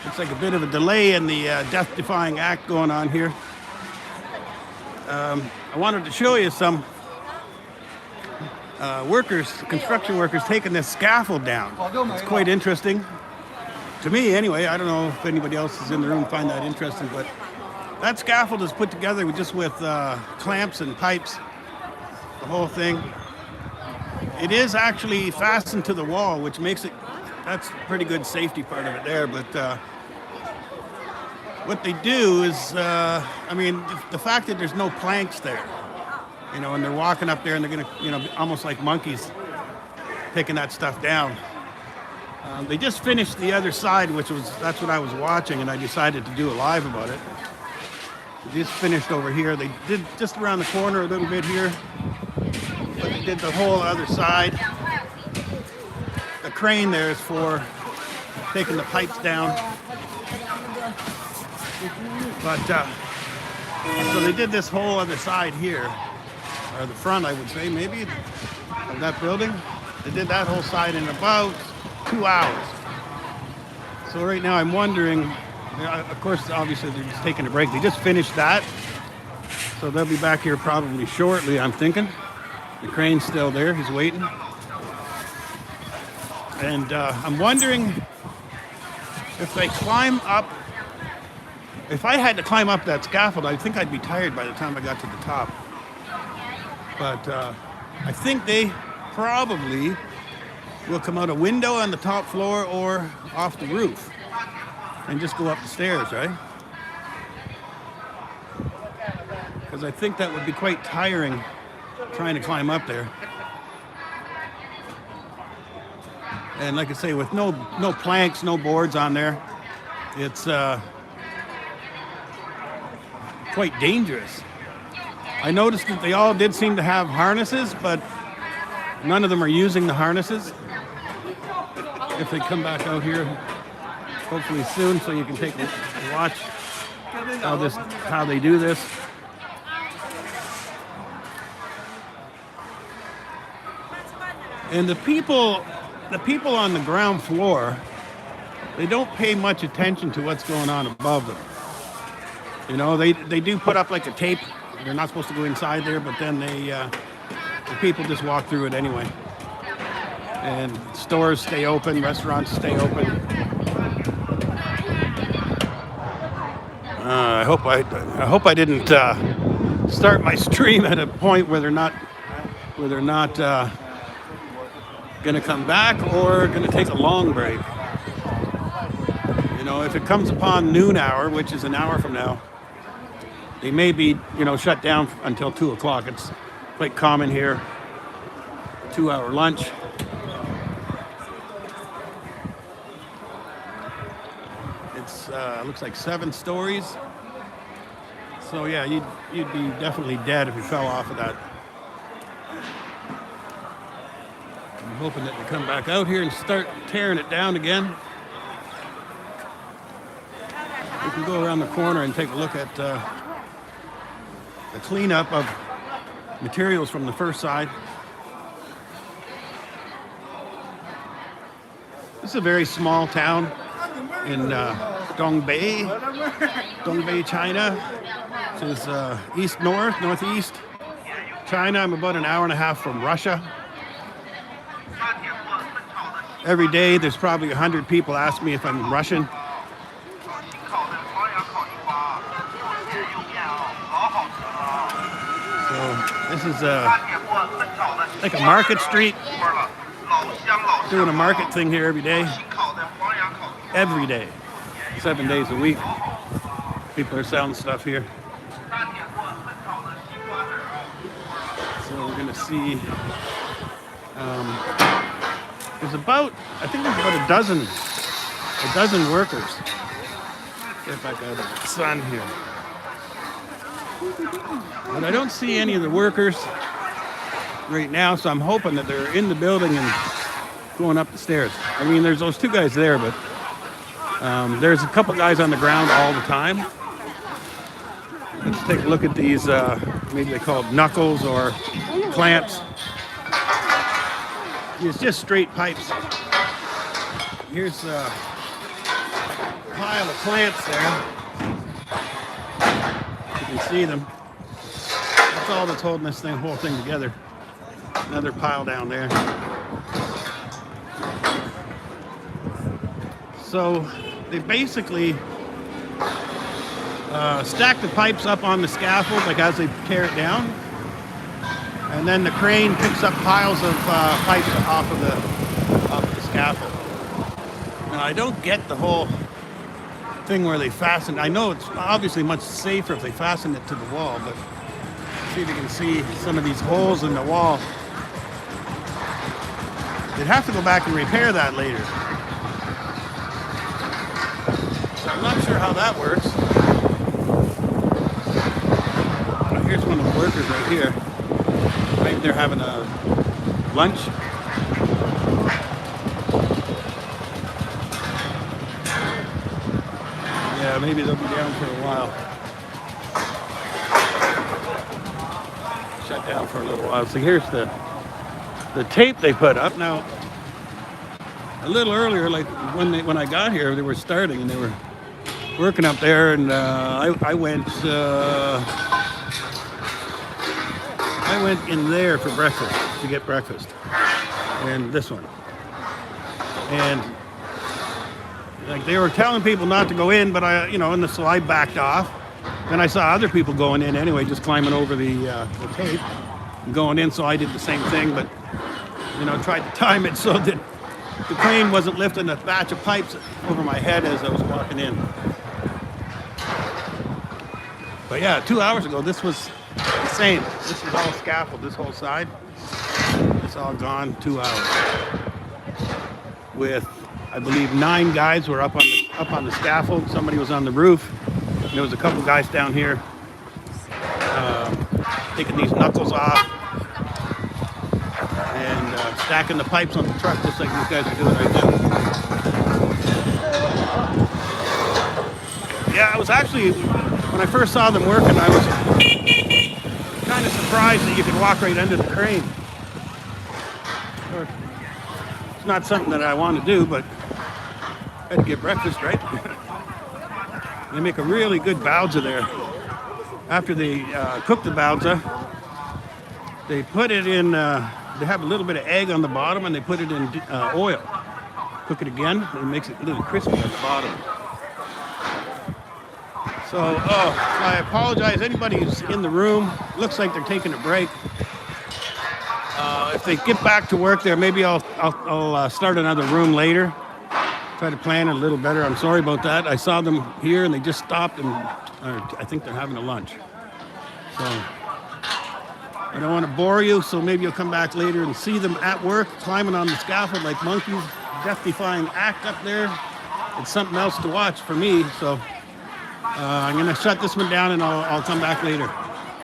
Looks like a bit of a delay in the death-defying act going on here. I wanted to show you some construction workers taking this scaffold down. It's quite interesting. To me, anyway. I don't know if anybody else is in the room find that interesting, but that scaffold is put together with clamps and pipes, the whole thing. It is actually fastened to the wall, which makes it, that's a pretty good safety part of it there, but what they do is, the fact that there's no planks there, and they're walking up there and they're gonna, almost like monkeys, taking that stuff down. They just finished the other side, that's what I was watching, and I decided to do a live about it. They just finished over here. They did just around the corner a little bit here, but they did the whole other side. The crane there is for taking the pipes down. But, so they did this whole other side here, or the front, I would say, maybe, of that building. They did that whole side in about 2 hours. So right now I'm wondering, of course, obviously they're just taking a break. They just finished that. So they'll be back here probably shortly, I'm thinking. The crane's still there, he's waiting. And I'm wondering if they climb up. If I had to climb up that scaffold, I think I'd be tired by the time I got to the top. But I think they probably will come out a window on the top floor or off the roof and just go up the stairs, right? Because I think that would be quite tiring trying to climb up there. And like I say, with no planks, no boards on there, it's quite dangerous. I noticed that they all did seem to have harnesses, but none of them are using the harnesses. If they come back out here, hopefully soon, so you can take a watch how they do this. And the people on the ground floor, they don't pay much attention to what's going on above them. They do put up like a tape. They're not supposed to go inside there, but then the people just walk through it anyway. And stores stay open, restaurants stay open. I hope I didn't start my stream at a point where they're not going to come back or going to take a long break. If it comes upon noon hour, which is an hour from now, they may be, shut down until 2 o'clock. It's quite common here. 2-hour lunch. It's looks like 7 stories. So yeah, you'd be definitely dead if you fell off of that. I'm hoping that they come back out here and start tearing it down again. We can go around the corner and take a look at the cleanup of materials from the first side. This is a very small town in Dongbei, China. This is northeast China. I'm about an hour and a half from Russia. Every day there's probably 100 people ask me if I'm Russian. This is like a market street. Doing a market thing here every day. Every day. 7 days a week. People are selling stuff here. So we're going to see. I think there's about a dozen workers. Get back out of the sun here. But I don't see any of the workers right now, so I'm hoping that they're in the building and going up the stairs. I mean, there's those 2 guys there, but there's a couple guys on the ground all the time. Let's take a look at these, maybe they're called knuckles or clamps. It's just straight pipes. Here's pile of plants there. You can see them. That's all that's holding this whole thing together. Another pile down there. So they basically stack the pipes up on the scaffold, like as they tear it down, and then the crane picks up piles of pipes off of the scaffold. Now I don't get the whole thing where they fasten. I know it's obviously much safer if they fasten it to the wall, but see if you can see some of these holes in the wall. They'd have to go back and repair that later. So I'm not sure how that works. Here's one of the workers right here. Maybe they're having a lunch. Yeah, maybe they'll be down for a while. Shut down for a little while. So here's the tape they put up. Now, a little earlier, like when I got here, they were starting and they were working up there, and I went in there for breakfast, to get breakfast, and this one, and like they were telling people not to go in, but so I backed off. Then I saw other people going in anyway, just climbing over the tape and going in, so I did the same thing, but tried to time it so that the crane wasn't lifting a batch of pipes over my head as I was walking in. But yeah, 2 hours ago, this was the same. This is all scaffold, this whole side. It's all gone 2 hours. With, I believe, 9 guys were up on the scaffold. Somebody was on the roof. And there was a couple guys down here taking these knuckles off and stacking the pipes on the truck, just like these guys are doing right now. Yeah, I was actually, when I first saw them working, I was kind of surprised that you could walk right under the crane. It's not something that I want to do, but I had to get breakfast, right? They make a really good baozi there. After they cook the baozi, they put it in, they have a little bit of egg on the bottom, and they put it in oil. Cook it again, and it makes it a little crispy on the bottom. So, I apologize. Anybody who's in the room, looks like they're taking a break. If they get back to work there, maybe I'll start another room later. Try to plan it a little better. I'm sorry about that. I saw them here and they just stopped, and I think they're having a lunch. So I don't want to bore you, so maybe you'll come back later and see them at work, climbing on the scaffold like monkeys. Death-defying act up there. It's something else to watch for me. So I'm going to shut this one down, and I'll come back later.